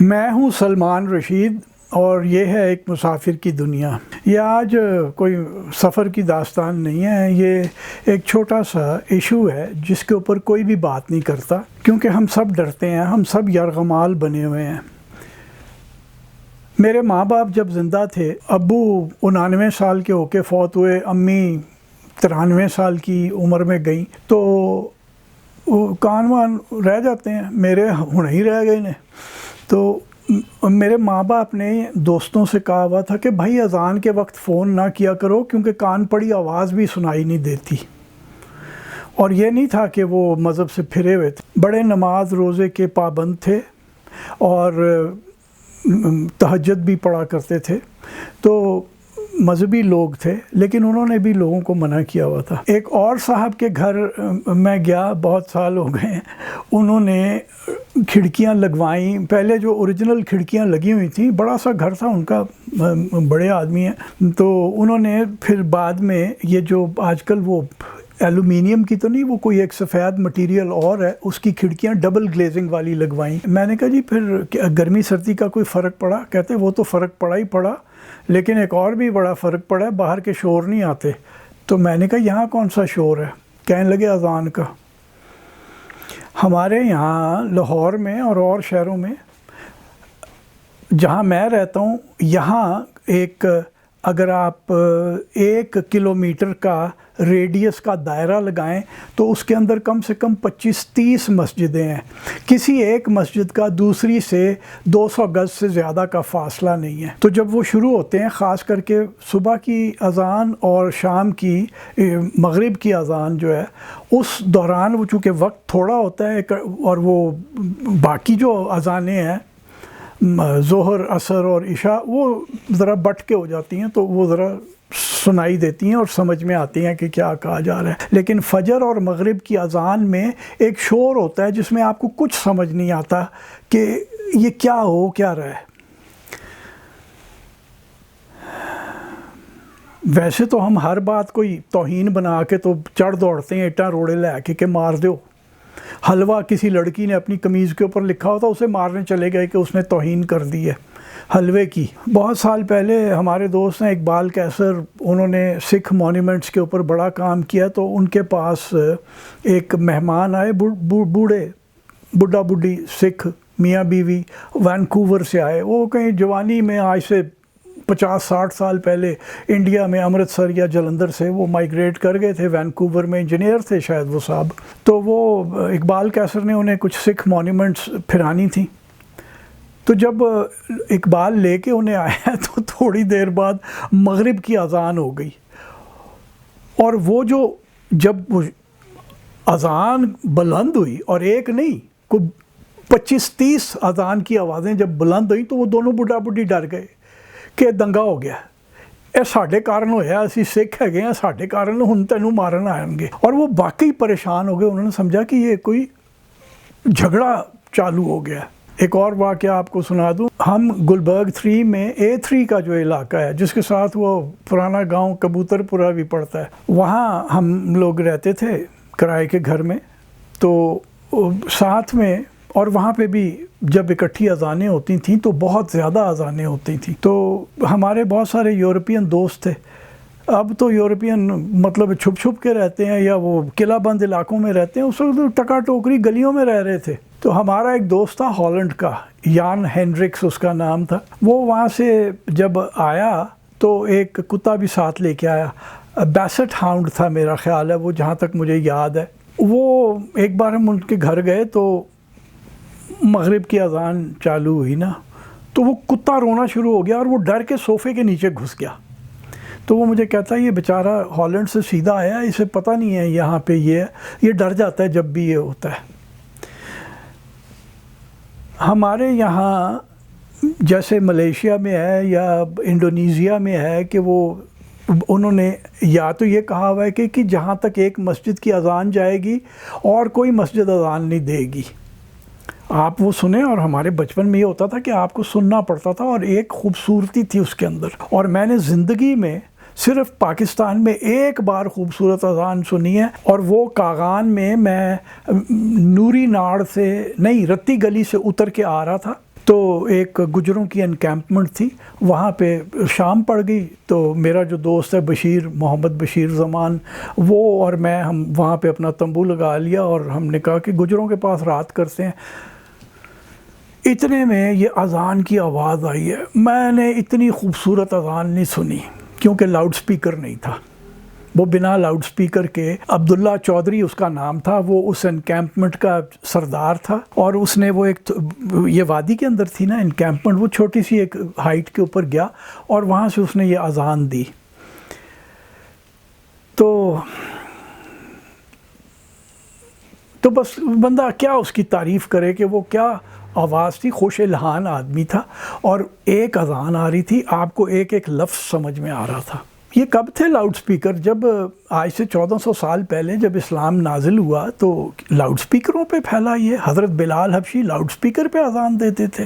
میں ہوں سلمان رشید اور یہ ہے ایک مسافر کی دنیا۔ یہ آج کوئی سفر کی داستان نہیں ہے، یہ ایک چھوٹا سا ایشو ہے جس کے اوپر کوئی بھی بات نہیں کرتا، کیونکہ ہم سب ڈرتے ہیں، ہم سب یرغمال بنے ہوئے ہیں۔ میرے ماں باپ جب زندہ تھے، ابو 99 سال کے ہو کے فوت ہوئے، امی 93 سال کی عمر میں گئیں، تو کان وان رہ جاتے ہیں، میرے ہن ہی رہ گئے نے۔ تو میرے ماں باپ نے دوستوں سے کہا ہوا تھا کہ بھائی اذان کے وقت فون نہ کیا کرو، کیونکہ کان پڑی آواز بھی سنائی نہیں دیتی۔ اور یہ نہیں تھا کہ وہ مذہب سے پھرے ہوئے تھے، بڑے نماز روزے کے پابند تھے اور تہجد بھی پڑھا کرتے تھے، تو مذہبی لوگ تھے، لیکن انہوں نے بھی لوگوں کو منع کیا ہوا تھا۔ ایک اور صاحب کے گھر میں گیا، بہت سال ہو گئے ہیں، انہوں نے کھڑکیاں لگوائیں، پہلے جو اوریجنل کھڑکیاں لگی ہوئی تھیں، بڑا سا گھر تھا ان کا، بڑے آدمی ہیں، تو انہوں نے پھر بعد میں یہ جو آج کل وہ ایلومینیم کی تو نہیں، وہ کوئی ایک سفید مٹیریل اور ہے، اس کی کھڑکیاں ڈبل گلیزنگ والی لگوائیں۔ میں نے کہا جی پھر گرمی سردی کا کوئی فرق پڑا؟ کہتے وہ تو فرق پڑا ہی پڑا، لیکن ایک اور بھی بڑا فرق پڑا ہے، باہر کے شور نہیں آتے۔ تو میں نے کہا یہاں کون سا شور ہے؟ کہنے لگے اذان کا۔ ہمارے یہاں لاہور میں اور شہروں میں، جہاں میں رہتا ہوں، یہاں اگر آپ 1 کلومیٹر کا ریڈیس کا دائرہ لگائیں تو اس کے اندر کم سے کم 25-30 مسجدیں ہیں۔ کسی ایک مسجد کا دوسری سے 200 گز سے زیادہ کا فاصلہ نہیں ہے۔ تو جب وہ شروع ہوتے ہیں، خاص کر کے صبح کی اذان اور شام کی مغرب کی اذان جو ہے، اس دوران وہ چونکہ وقت تھوڑا ہوتا ہے، اور وہ باقی جو اذانیں ہیں ظہر، عصر اور عشاء، وہ ذرا بٹ کے ہو جاتی ہیں، تو وہ ذرا سنائی دیتی ہیں اور سمجھ میں آتی ہیں کہ کیا کہا جا رہا ہے۔ لیکن فجر اور مغرب کی اذان میں ایک شور ہوتا ہے جس میں آپ کو کچھ سمجھ نہیں آتا کہ یہ کیا ہو کیا رہا ہے۔ ویسے تو ہم ہر بات کوئی توہین بنا کے تو چڑھ دوڑتے ہیں، اٹا روڑے لے کے کہ مار دو۔ حلوہ کسی لڑکی نے اپنی قمیض کے اوپر لکھا ہوتا، اسے مارنے چلے گئے کہ اس نے توہین کر دی ہے حلوے کی۔ بہت سال پہلے ہمارے دوست ہیں اقبال کیسر، انہوں نے سکھ مونیومنٹس کے اوپر بڑا کام کیا، تو ان کے پاس ایک مہمان آئے، بڈھا بڈھی سکھ میاں بیوی، وینکوور سے آئے۔ وہ کہیں جوانی میں، آج سے 50-60 سال پہلے انڈیا میں امرتسر یا جلندھر سے وہ مائیگریٹ کر گئے تھے، وینکوور میں انجینئر تھے شاید وہ صاحب۔ تو وہ اقبال کیسر نے انہیں کچھ سکھ مونیومنٹس پھرانی تھیں، تو جب اقبال لے کے انہیں آیا تو تھوڑی دیر بعد مغرب کی اذان ہو گئی، اور وہ جب اذان بلند ہوئی، اور ایک نہیں، کوئی 25-30 اذان کی آوازیں جب بلند ہوئی، تو وہ دونوں بڈھا بڈھی ڈر گئے کہ دنگا ہو گیا، اے ساڈے کارن ہویا، اسی سکھ ہے گئے، ساڈے کارن ہن تینوں مارن آئیں گے۔ اور وہ واقعی پریشان ہو گئے، انہوں نے سمجھا کہ یہ کوئی جھگڑا چالو ہو گیا۔ ایک اور واقعہ آپ کو سنا دوں، ہم گلبرگ 3 میں A3 کا جو علاقہ ہے، جس کے ساتھ وہ پرانا گاؤں کبوتر پورہ بھی پڑتا ہے، وہاں ہم لوگ رہتے تھے کرائے کے گھر میں، تو ساتھ میں، اور وہاں پہ بھی جب اکٹھی اذانیں ہوتی تھیں تو بہت زیادہ اذانیں ہوتی تھیں، تو ہمارے بہت سارے یورپین دوست تھے۔ اب تو یورپین مطلب چھپ چھپ کے رہتے ہیں، یا وہ قلعہ بند علاقوں میں رہتے ہیں، اس وقت ٹکا ٹوکری گلیوں میں رہ رہے تھے۔ تو ہمارا ایک دوست تھا ہالینڈ کا، یان ہینڈرکس اس کا نام تھا، وہ وہاں سے جب آیا تو ایک کتا بھی ساتھ لے کے آیا، بیسٹ ہاؤنڈ تھا میرا خیال ہے وہ، جہاں تک مجھے یاد ہے۔ وہ ایک بار ہم ان کے گھر گئے تو مغرب کی اذان چالو ہوئی نا، تو وہ کتا رونا شروع ہو گیا، اور وہ ڈر کے صوفے کے نیچے گھس گیا۔ تو وہ مجھے کہتا ہے یہ بیچارہ ہالینڈ سے سیدھا آیا، اسے پتہ نہیں ہے یہاں پہ یہ ڈر جاتا ہے جب بھی یہ ہوتا ہے۔ ہمارے یہاں جیسے ملیشیا میں ہے یا انڈونیزیا میں ہے کہ انہوں نے یا تو یہ کہا ہوا ہے کہ جہاں تک ایک مسجد کی اذان جائے گی اور کوئی مسجد اذان نہیں دے گی۔ آپ وہ سنیں، اور ہمارے بچپن میں یہ ہوتا تھا کہ آپ کو سننا پڑتا تھا، اور ایک خوبصورتی تھی اس کے اندر۔ اور میں نے زندگی میں صرف پاکستان میں ایک بار خوبصورت اذان سنی ہے، اور وہ کاغان میں نوری ناڑ سے نہیں، رتی گلی سے اتر کے آ رہا تھا، تو ایک گجروں کی انکیمپمنٹ تھی، وہاں پہ شام پڑ گئی، تو میرا جو دوست ہے بشیر، محمد بشیر زمان، وہ اور میں ہم وہاں پہ اپنا تمبو لگا لیا اور ہم نے کہا کہ گجروں کے پاس رات کرتے ہیں۔ اتنے میں یہ اذان کی آواز آئی ہے، میں نے اتنی خوبصورت اذان نہیں سنی کیونکہ لاؤڈ سپیکر نہیں تھا، وہ بنا لاؤڈ سپیکر کے، عبداللہ چودھری اس کا نام تھا، وہ اس انکیمپمنٹ کا سردار تھا، اور اس نے وہ ایک، یہ وادی کے اندر تھی نا انکیمپمنٹ، وہ چھوٹی سی ایک ہائٹ کے اوپر گیا اور وہاں سے اس نے یہ اذان دی۔ تو بس بندہ کیا اس کی تعریف کرے کہ وہ کیا آواز تھی، خوش الحان آدمی تھا، اور ایک اذان آ رہی تھی، آپ کو ایک ایک لفظ سمجھ میں آ رہا تھا۔ یہ کب تھے لاؤڈ سپیکر؟ جب آج سے 1400 سال پہلے جب اسلام نازل ہوا تو لاؤڈ سپیکروں پہ پھیلا، یہ حضرت بلال حبشی لاؤڈ سپیکر پہ اذان دیتے تھے۔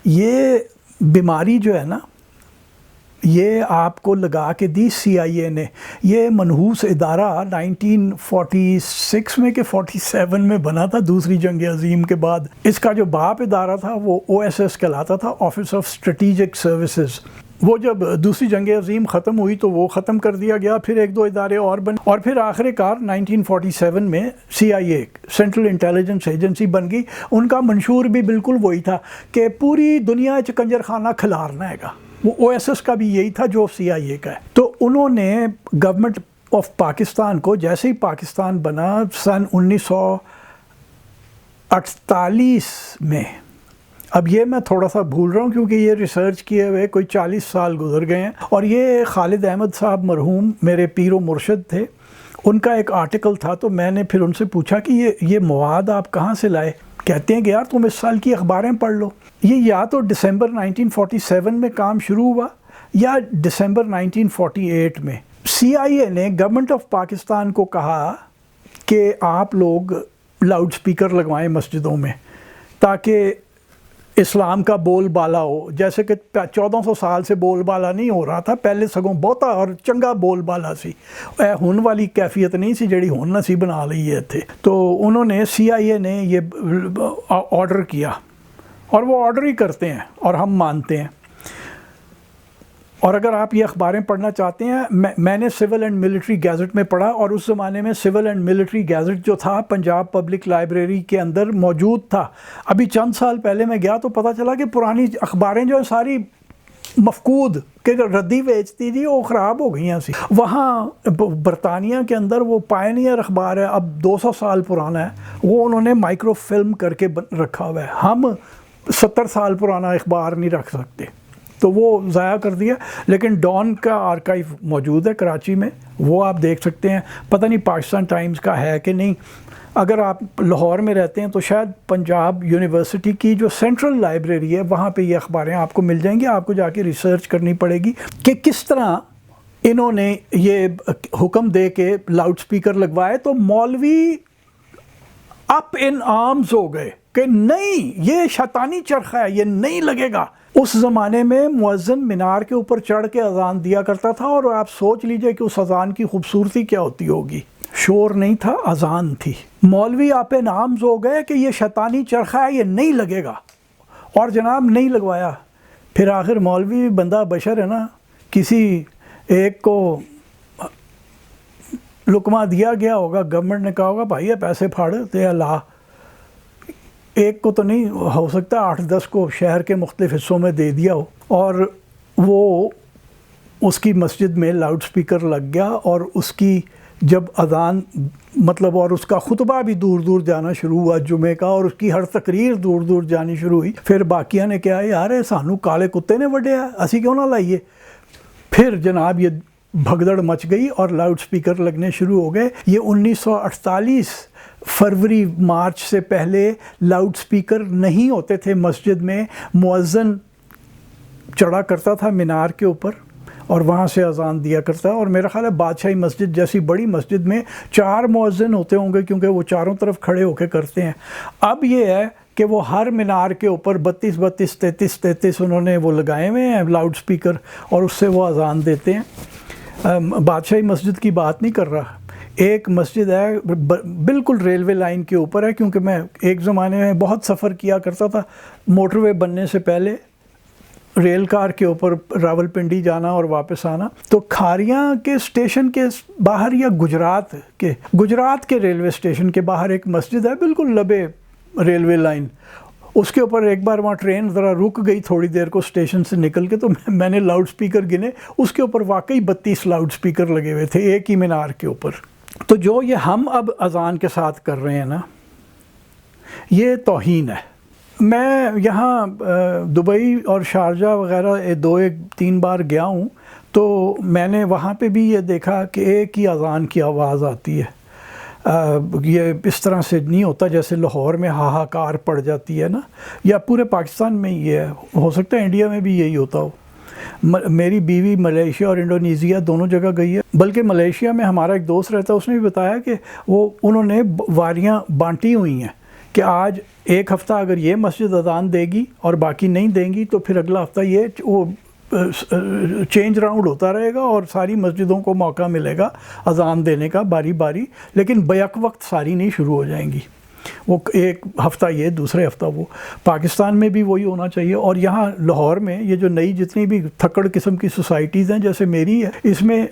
یہ بیماری جو ہے نا، یہ آپ کو لگا کے دی CIA نے، یہ منحوس ادارہ 1946 میں کہ 47 میں بنا تھا دوسری جنگ عظیم کے بعد۔ اس کا جو باپ ادارہ تھا وہ OSS کہلاتا تھا، آفس آف اسٹریٹجک سروسز۔ وہ جب دوسری جنگ عظیم ختم ہوئی تو وہ ختم کر دیا گیا، پھر ایک دو ادارے اور بنے، اور پھر آخر کار 1947 میں CIA سینٹرل انٹیلیجنس ایجنسی بن گئی۔ ان کا منشور بھی بالکل وہی تھا کہ پوری دنیا کنجر خانہ کھلارنا ہے گا، وہ OSS کا بھی یہی تھا جو CIA کا ہے۔ تو انہوں نے گورنمنٹ آف پاکستان کو، جیسے ہی پاکستان بنا سن 1948 میں، اب یہ میں تھوڑا سا بھول رہا ہوں کیونکہ یہ ریسرچ کیے ہوئے کوئی 40 سال گزر گئے ہیں، اور یہ خالد احمد صاحب مرحوم میرے پیر و مرشد تھے، ان کا ایک آرٹیکل تھا، تو میں نے پھر ان سے پوچھا کہ یہ مواد آپ کہاں سے لائے؟ کہتے ہیں کہ یار تم اس سال کی اخباریں پڑھ لو۔ یہ یا تو دسمبر 1947 میں کام شروع ہوا یا دسمبر 1948 میں۔ CIA نے گورنمنٹ آف پاکستان کو کہا کہ آپ لوگ لاؤڈ سپیکر لگوائیں مسجدوں میں تاکہ اسلام کا بول بالا ہو، جیسے کہ 1400 سال سے بول بالا نہیں ہو رہا تھا، پہلے سگوں بہتا اور چنگا بول بالا سی، ہن والی کیفیت نہیں سی جڑی ہن اسی بنا لئی ہے تھے۔ تو انہوں نے CIA نے یہ آرڈر کیا، اور وہ آرڈر ہی کرتے ہیں اور ہم مانتے ہیں۔ اور اگر آپ یہ اخباریں پڑھنا چاہتے ہیں، میں نے سول اینڈ ملٹری گیزٹ میں پڑھا، اور اس زمانے میں سول اینڈ ملٹری گیزٹ جو تھا پنجاب پبلک لائبریری کے اندر موجود تھا۔ ابھی چند سال پہلے میں گیا تو پتہ چلا کہ پرانی اخباریں جو ہیں ساری مفقود کہ ردی بیچتی تھی، وہ خراب ہو گئی ہیں سی۔ وہاں برطانیہ کے اندر وہ پائنیئر اخبار ہے، اب 200 سال پرانا ہے، وہ انہوں نے مائکرو فلم کر کے رکھا ہوا ہے۔ ہم 70 سال پرانا اخبار نہیں رکھ سکتے، تو وہ ضائع کر دیا۔ لیکن ڈان کا آرکائیو موجود ہے کراچی میں، وہ آپ دیکھ سکتے ہیں۔ پتہ نہیں پاکستان ٹائمز کا ہے کہ نہیں۔ اگر آپ لاہور میں رہتے ہیں تو شاید پنجاب یونیورسٹی کی جو سینٹرل لائبریری ہے وہاں پہ یہ اخباریں آپ کو مل جائیں گی، آپ کو جا کے ریسرچ کرنی پڑے گی کہ کس طرح انہوں نے یہ حکم دے کے لاؤڈ سپیکر لگوائے۔ تو مولوی اپ ان آرمز ہو گئے کہ نہیں، یہ شیطانی چرخہ ہے، یہ نہیں لگے گا۔ اس زمانے میں مؤذن مینار کے اوپر چڑھ کے اذان دیا کرتا تھا، اور آپ سوچ لیجئے کہ اس اذان کی خوبصورتی کیا ہوتی ہوگی۔ شور نہیں تھا، اذان تھی۔ مولوی آپ نامز ہو گئے کہ یہ شیطانی چرخہ ہے، یہ نہیں لگے گا، اور جناب نہیں لگوایا۔ پھر آخر مولوی بندہ بشر ہے نا، کسی ایک کو لقمہ دیا گیا ہوگا، گورنمنٹ نے کہا ہوگا بھائی یہ پیسے پھاڑ تے اللہ، ایک کو تو نہیں ہو سکتا، 8-10 کو شہر کے مختلف حصوں میں دے دیا ہو، اور وہ اس کی مسجد میں لاؤڈ سپیکر لگ گیا، اور اس کی جب اذان مطلب، اور اس کا خطبہ بھی دور دور جانا شروع ہوا جمعے کا، اور اس کی ہر تقریر دور دور جانی شروع ہوئی۔ پھر باقیہ نے کہا یار سانو کالے کتے نے وڈیا، اسی کیوں نہ لائیے۔ پھر جناب یہ بھگدڑ مچ گئی اور لاؤڈ سپیکر لگنے شروع ہو گئے۔ یہ 1948 فروری مارچ سے پہلے لاؤڈ سپیکر نہیں ہوتے تھے مسجد میں، مؤذن چڑھا کرتا تھا مینار کے اوپر اور وہاں سے اذان دیا کرتا ہے۔ اور میرا خیال ہے بادشاہی مسجد جیسی بڑی مسجد میں 4 مؤذن ہوتے ہوں گے، کیونکہ وہ چاروں طرف کھڑے ہو کے کرتے ہیں۔ اب یہ ہے کہ وہ ہر مینار کے اوپر 32 33 انہوں نے وہ لگائے ہوئے ہیں لاؤڈ سپیکر، اور اس سے وہ اذان دیتے ہیں۔ بادشاہی مسجد کی بات نہیں کر رہا، ایک مسجد ہے بالکل ریلوے لائن کے اوپر ہے، کیونکہ میں ایک زمانے میں بہت سفر کیا کرتا تھا موٹر وے بننے سے پہلے، ریل کار کے اوپر راولپنڈی جانا اور واپس آنا، تو کھاریاں کے اسٹیشن کے باہر یا گجرات کے ریلوے اسٹیشن کے باہر ایک مسجد ہے بالکل لبے ریلوے لائن، اس کے اوپر ایک بار وہاں ٹرین ذرا رک گئی تھوڑی دیر کو اسٹیشن سے نکل کے، تو میں نے لاؤڈ سپیکر گنے، اس کے اوپر واقعی 32 لاؤڈ سپیکر لگے ہوئے تھے ایک ہی مینار کے اوپر۔ تو جو یہ ہم اب اذان کے ساتھ کر رہے ہیں نا، یہ توہین ہے۔ میں یہاں دبئی اور شارجہ وغیرہ 2-3 بار گیا ہوں، تو میں نے وہاں پہ بھی یہ دیکھا کہ ایک ہی اذان کی آواز آتی ہے، یہ اس طرح سے نہیں ہوتا جیسے لاہور میں ہاہاکار پڑ جاتی ہے نا، یا پورے پاکستان میں یہ ہے، ہو سکتا ہے انڈیا میں بھی یہی ہوتا ہو۔ میری بیوی ملیشیا اور انڈونیزیا دونوں جگہ گئی ہے، بلکہ ملیشیا میں ہمارا ایک دوست رہتا ہے، اس نے بھی بتایا کہ انہوں نے واریاں بانٹی ہوئی ہیں کہ آج ایک ہفتہ اگر یہ مسجد اذان دے گی اور باقی نہیں دیں گی تو پھر اگلا ہفتہ یہ وہ چینج راؤنڈ ہوتا رہے گا اور ساری مسجدوں کو موقع ملے گا اذان دینے کا باری باری، لیکن بیک وقت ساری نہیں شروع ہو جائیں گی، وہ ایک ہفتہ یہ دوسرے ہفتہ وہ۔ پاکستان میں بھی وہی ہونا چاہیے، اور یہاں لاہور میں یہ جو نئی جتنی بھی تھکڑ قسم کی سوسائٹیز ہیں جیسے میری ہے، اس میں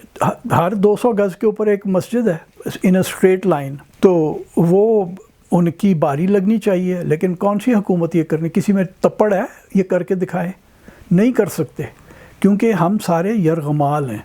ہر 200 گز کے اوپر ایک مسجد ہے ان اے اسٹریٹ لائن، تو وہ ان کی باری لگنی چاہیے، لیکن کون سی حکومت یہ کرنے، کسی میں تپڑ ہے یہ کر کے دکھائے؟ نہیں کر سکتے، کیونکہ ہم سارے یرغمال ہیں۔